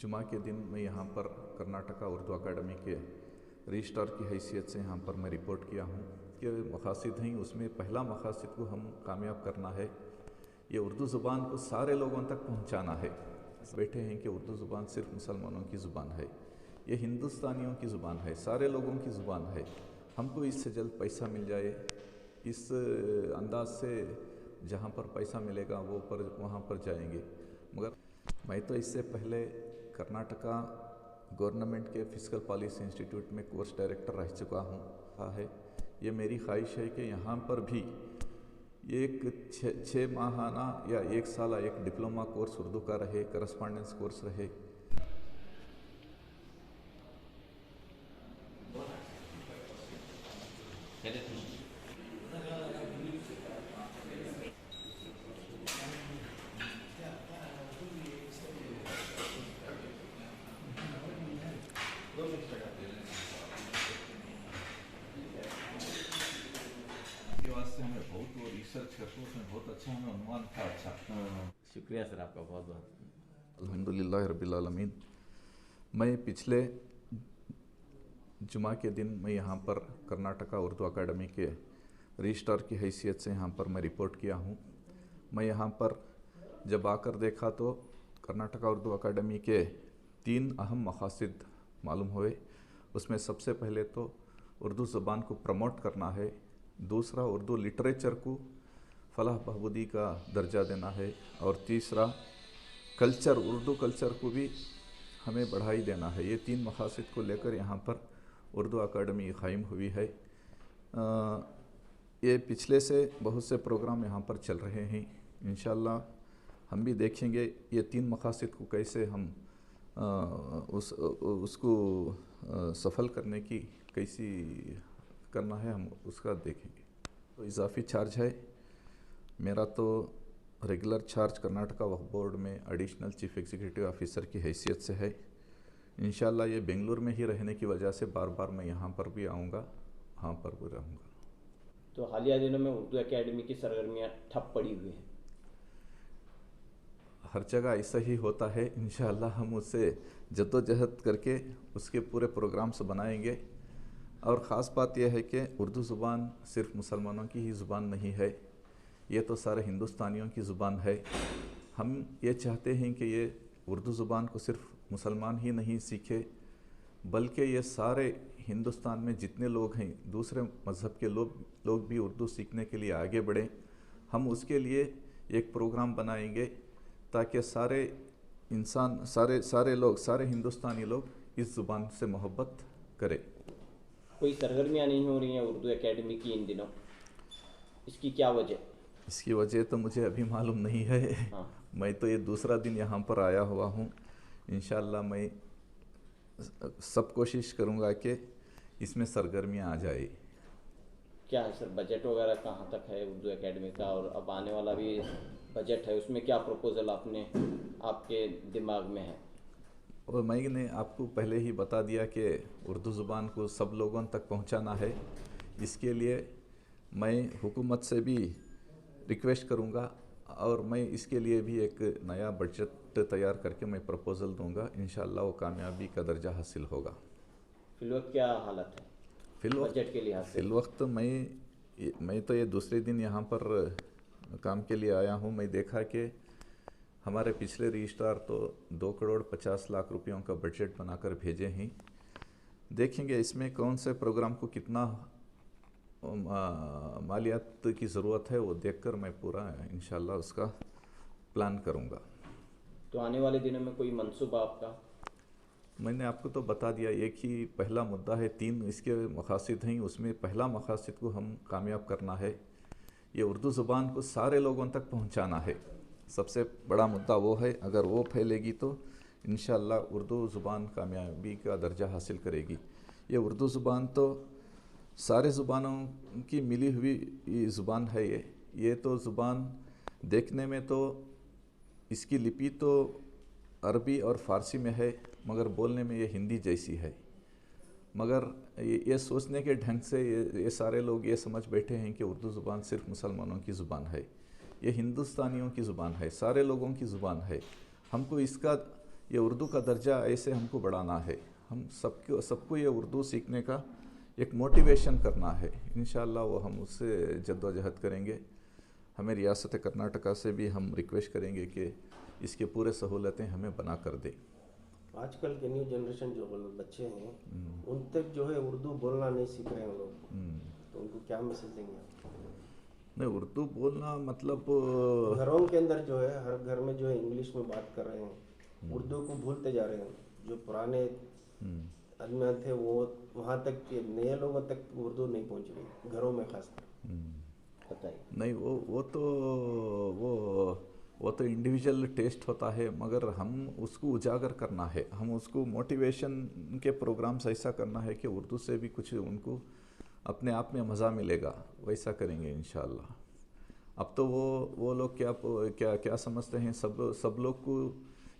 जुमा के दिन मैं यहाँ पर कर्नाटका उर्दू अकादमी के रजिस्ट्रार की हैसियत से यहाँ पर मैं रिपोर्ट किया हूँ कि मकासद हैं, उसमें पहला मकासद को हम कामयाब करना है। ये उर्दू ज़ुबान को सारे लोगों तक पहुँचाना है। बैठे हैं कि उर्दू ज़ुबान सिर्फ मुसलमानों की ज़ुबान है, ये हिंदुस्तानियों की ज़ुबान है, सारे लोगों की ज़ुबान है। हमको इससे जल्द पैसा मिल जाए, इस अंदाज से जहाँ पर पैसा मिलेगा वो पर वहाँ पर जाएंगे। मगर मैं तो इससे पहले कर्नाटका गवर्नमेंट के फिजिकल पॉलिसी इंस्टीट्यूट में कोर्स डायरेक्टर रह चुका हूँ है। ये मेरी ख्वाहिश है कि यहाँ पर भी एक छः माहाना या एक साल एक डिप्लोमा कोर्स उर्दू का रहे, करस्पॉन्डेंस कोर्स रहे। के वास्ते हमें बहुत वो रिसर्च करते हैं, उसमें बहुत अच्छा हमें अनुमान था। अच्छा, शुक्रिया सर आपका बहुत बहुत। अल्हम्दुलिल्लाह रब्बिल आलमीन। मैं पिछले जुमा के दिन मैं यहाँ पर कर्नाटका उर्दू अकादमी के रजिस्ट्रार की हैसियत से यहाँ पर मैं रिपोर्ट किया हूँ। मैं यहाँ पर जब आकर देखा तो कर्नाटका उर्दू अकादमी के 3 अहम मकासद मालूम हुए। उसमें सबसे पहले तो उर्दू ज़बान को प्रमोट करना है, दूसरा उर्दू लिटरेचर को फलाह बहबूदी का दर्जा देना है, और तीसरा कल्चर, उर्दू कल्चर को भी हमें बढ़ाई देना है। ये 3 मकासद को लेकर यहाँ पर उर्दू अकादमी कायम हुई है। ये पिछले से बहुत से प्रोग्राम यहाँ पर चल रहे हैं। इंशाअल्लाह हम भी देखेंगे ये 3 मकासद को कैसे हम उसको सफल करने की कैसी करना है, हम उसका देखेंगे। तो इजाफ़ी चार्ज है मेरा, तो रेगुलर चार्ज कर्नाटका वक्फ बोर्ड में एडिशनल चीफ एग्जीक्यूटिव ऑफिसर की हैसियत से है। इंशाअल्लाह ये बेंगलुरु में ही रहने की वजह से बार बार मैं यहाँ पर भी आऊँगा, यहाँ पर भी रहूँगा। तो हालिया दिनों में उर्दू एकेडमी की सरगर्मियाँ ठप पड़ी हुई हैं। हर जगह ऐसा ही होता है। इंशाअल्लाह हम उससे जद्दोजहद करके उसके पूरे प्रोग्राम्स बनाएंगे। और ख़ास बात यह है कि उर्दू ज़ुबान सिर्फ मुसलमानों की ही ज़ुबान नहीं है, ये तो सारे हिंदुस्तानियों की ज़ुबान है। हम ये चाहते हैं कि ये उर्दू ज़ुबान को सिर्फ मुसलमान ही नहीं सीखे, बल्कि ये सारे हिंदुस्तान में जितने लोग हैं, दूसरे मज़हब के लोग भी उर्दू सीखने के लिए आगे बढ़ें। हम उसके लिए एक प्रोग्राम बनाएंगे ताकि सारे इंसान, सारे लोग, सारे हिंदुस्तानी लोग इस ज़ुबान से मोहब्बत करें। कोई सरगर्मियाँ नहीं हो रही हैं उर्दू एकेडमी की इन दिनों, इसकी क्या वजह? इसकी वजह तो मुझे अभी मालूम नहीं है। हाँ। मैं तो ये दूसरा दिन यहाँ पर आया हुआ हूँ। इंशाअल्लाह मैं सब कोशिश करूँगा कि इसमें सरगर्मियाँ आ जाए। क्या है सर, बजट वगैरह कहाँ तक है उर्दू एकेडमी का, और अब आने वाला भी बजट है, उसमें क्या प्रपोजल आपके दिमाग में है? और मैंने आपको पहले ही बता दिया कि उर्दू ज़ुबान को सब लोगों तक पहुँचाना है। इसके लिए मैं हुकूमत से भी रिक्वेस्ट करूँगा, और मैं इसके लिए भी एक नया बजट तैयार करके मैं प्रपोज़ल दूँगा। इंशाअल्लाह वो कामयाबी का दर्जा हासिल होगा। फिलवक्त क्या हालत है बजट के लिहाज से? फिलवक्त मैं तो ये दूसरे दिन यहाँ पर काम के लिए आया हूँ। मैं देखा कि हमारे पिछले रजिस्ट्रार तो 2,50,00,000 रुपयों का बजट बनाकर भेजे हैं। देखेंगे इसमें कौन से प्रोग्राम को कितना मालियात की ज़रूरत है, वो देखकर मैं पूरा इंशाअल्लाह उसका प्लान करूँगा। तो आने वाले दिनों में कोई मंसूबा आपका? मैंने आपको तो बता दिया, एक ही पहला मुद्दा है, 3 इसके मकासद हैं। उसमें पहला मकासद को हम कामयाब करना है, ये उर्दू ज़ुबान को सारे लोगों तक पहुँचाना है। सबसे बड़ा मुद्दा वो है। अगर वो फैलेगी तो इंशाअल्लाह उर्दू ज़ुबान कामयाबी का दर्जा हासिल करेगी। ये उर्दू ज़ुबान तो सारे ज़ुबानों की मिली हुई ज़ुबान है। ये तो ज़ुबान देखने में तो इसकी लिपि तो अरबी और फ़ारसी में है, मगर बोलने में ये हिंदी जैसी है। मगर ये सोचने के ढंग से ये सारे लोग ये समझ बैठे हैं कि उर्दू ज़ुबान सिर्फ मुसलमानों की ज़ुबान है, ये हिंदुस्तानियों की ज़ुबान है, सारे लोगों की ज़ुबान है। हमको इसका ये उर्दू का दर्जा ऐसे हमको बढ़ाना है। हम सबको ये उर्दू सीखने का एक मोटिवेशन करना है। इंशाअल्लाह वो हम उससे जद्दोजहद करेंगे। हमें रियासत कर्नाटका से भी हम रिक्वेस्ट करेंगे कि इसके पूरे सहूलतें हमें बना कर दें। आजकल के न्यू जनरेशन जो बच्चे हैं उन तक जो है उर्दू बोलना नहीं सीख रहे हैं लोग, तो उनको क्या मैसेज देंगे आप? नहीं, उर्दू बोलना मतलब घरों के अंदर जो है हर घर में जो है इंग्लिश में बात कर रहे हैं, उर्दू को भूलते जा रहे हैं। जो पुराने आदमी थे वो वहाँ तक के नए लोगों तक उर्दू नहीं पहुँच रही, घरों में खासकर। बताइए। नहीं, वो तो इंडिविजुअल टेस्ट होता है, मगर हम उसको उजागर करना है। हम उसको मोटिवेशन के प्रोग्राम्स ऐसा करना है कि उर्दू से भी कुछ उनको अपने आप में मज़ा मिलेगा, वैसा करेंगे इंशाअल्लाह। अब तो वो लोग क्या समझते हैं, सब लोग को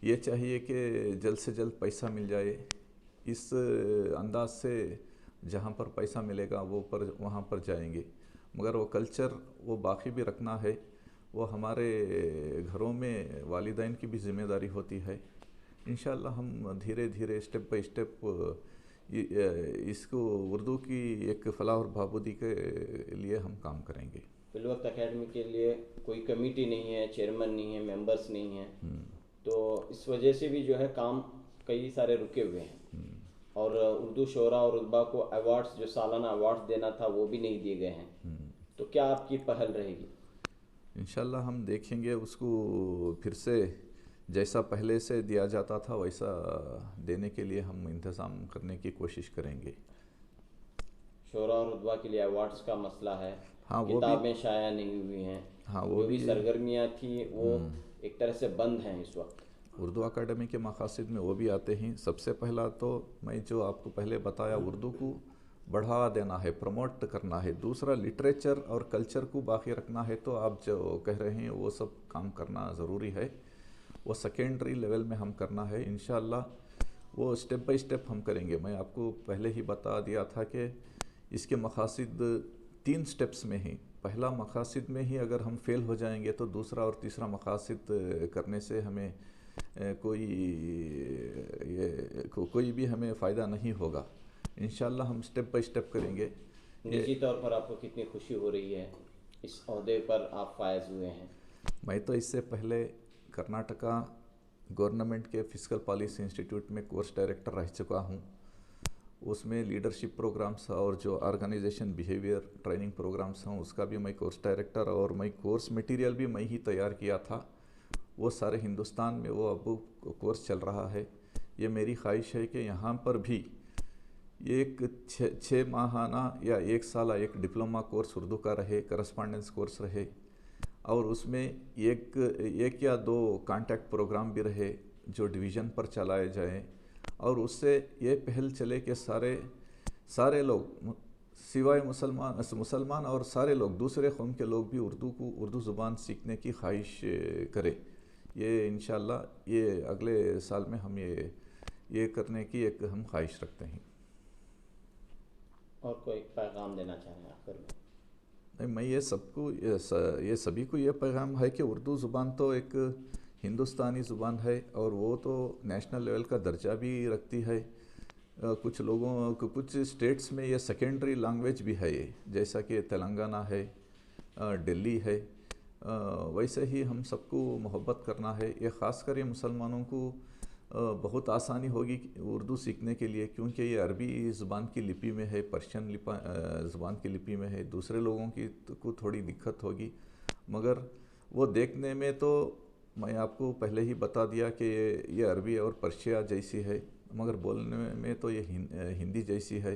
ये चाहिए कि जल्द से जल्द पैसा मिल जाए। इस अंदाज से जहाँ पर पैसा मिलेगा वहाँ पर जाएंगे, मगर वो कल्चर वो बाकी भी रखना है। वो हमारे घरों में वालिदैन की भी ज़िम्मेदारी होती है। इंशाअल्लाह हम धीरे धीरे स्टेप बाय स्टेप इसको उर्दू की एक फलाह और बहाबूदी के लिए हम काम करेंगे। फिलवक्त एकेडमी के लिए कोई कमेटी नहीं है, चेयरमैन नहीं है, मेंबर्स नहीं है, तो इस वजह से भी जो है काम कई सारे रुके हुए हैं। और उर्दू शोरा और रुतबा को अवार्ड्स, जो सालाना अवार्ड्स देना था, वो भी नहीं दिए गए हैं। तो क्या आपकी पहल रहेगी? इंशाअल्लाह हम देखेंगे उसको फिर से जैसा पहले से दिया जाता था वैसा देने के लिए हम इंतज़ाम करने की कोशिश करेंगे। शोरा और रुतबा के लिए अवार्ड्स का मसला है। हाँ, वो किताबें शाया नहीं हुई हैं। हाँ, जो भी सरगर्मियाँ थी वो एक तरह से बंद हैं इस वक्त। उर्दू अकाडमी के मकासद में वो भी आते हैं। सबसे पहला तो मैं जो आपको पहले बताया, उर्दू को बढ़ावा देना है, प्रमोट करना है। दूसरा, लिटरेचर और कल्चर को बाकी रखना है। तो आप जो कह रहे हैं वो सब काम करना ज़रूरी है। वो सेकेंडरी लेवल में हम करना है। इंशाअल्लाह वो स्टेप बाय स्टेप हम करेंगे। मैं आपको पहले ही बता दिया था कि इसके मकासद 3 स्टेप्स में ही। पहला मकासद में ही अगर हम फेल हो जाएंगे तो दूसरा और तीसरा मकासद करने से हमें कोई भी हमें फ़ायदा नहीं होगा। इंशाअल्लाह हम स्टेप बाय स्टेप करेंगे। निजी तौर पर आपको कितनी खुशी हो रही है इस ओहदे पर आप फायज हुए हैं? मैं तो इससे पहले कर्नाटका गवर्नमेंट के फिस्कल पॉलिसी इंस्टीट्यूट में कोर्स डायरेक्टर रह चुका हूँ। उसमें लीडरशिप प्रोग्राम्स और जो ऑर्गेनाइजेशन बिहेवियर ट्रेनिंग प्रोग्राम्स हैं उसका भी मैं कोर्स डायरेक्टर, और मैं कोर्स मटेरियल भी मैं ही तैयार किया था। वो सारे हिंदुस्तान में वो अब कोर्स चल रहा है। ये मेरी ख्वाहिश है कि यहाँ पर भी एक 6 माहाना या 1 साल एक डिप्लोमा कोर्स उर्दू का रहे, करस्पॉन्डेंस कोर्स रहे, और उसमें एक या 2 कांटेक्ट प्रोग्राम भी रहे जो डिवीज़न पर चलाए जाएं। और उससे ये पहल चले कि सारे लोग सिवाय मुसलमान और सारे लोग, दूसरे कौम के लोग भी उर्दू ज़ुबान सीखने की ख्वाहिश करें। ये इंशाअल्लाह ये अगले साल में हम ये करने की एक हम ख्वाहिश रखते हैं। और कोई पैगाम देना चाहें आखिर में? नहीं, मैं ये सभी को ये पैगाम है कि उर्दू ज़ुबान तो एक हिंदुस्तानी ज़ुबान है और वो तो नेशनल लेवल का दर्जा भी रखती है। कुछ स्टेट्स में ये सेकेंडरी लैंग्वेज भी है, ये जैसा कि तेलंगाना है, दिल्ली है। वैसे ही हम सबको मोहब्बत करना है। ये ख़ासकर ये मुसलमानों को बहुत आसानी होगी उर्दू सीखने के लिए, क्योंकि ये अरबी ज़ुबान की लिपि में है, पर्शियन ज़ुबान की लिपि में है। दूसरे लोगों को थोड़ी दिक्कत होगी, मगर वो देखने में तो मैं आपको पहले ही बता दिया कि ये अरबी और पर्शिया जैसी है, मगर बोलने में तो ये हिंदी जैसी है।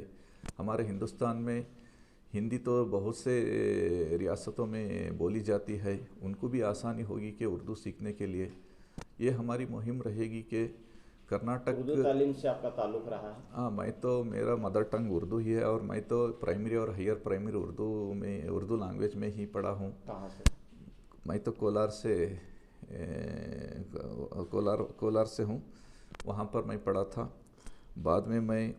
हमारे हिंदुस्तान में हिंदी तो बहुत से रियासतों में बोली जाती है, उनको भी आसानी होगी कि उर्दू सीखने के लिए। ये हमारी मुहिम रहेगी कि कर्नाटक उर्दू तालीम से आपका ताल्लुक़ रहा है? हाँ, मेरा मदर टंग उर्दू ही है, और मैं तो प्राइमरी और हायर प्राइमरी उर्दू लैंग्वेज में ही पढ़ा हूँ। कहाँ से? मैं तो कोलार से हूँ, वहाँ पर मैं पढ़ा था। बाद में मैं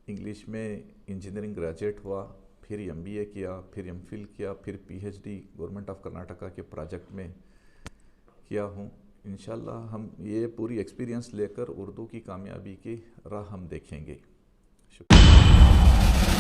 इंग्लिश में इंजीनियरिंग ग्रेजुएट हुआ, फिर MBA किया, फिर MPhil किया, फिर PhD गवर्नमेंट ऑफ कर्नाटका के प्रोजेक्ट में किया हूँ। इंशाल्लाह हम ये पूरी एक्सपीरियंस लेकर उर्दू की कामयाबी की राह हम देखेंगे। शुक्रिया।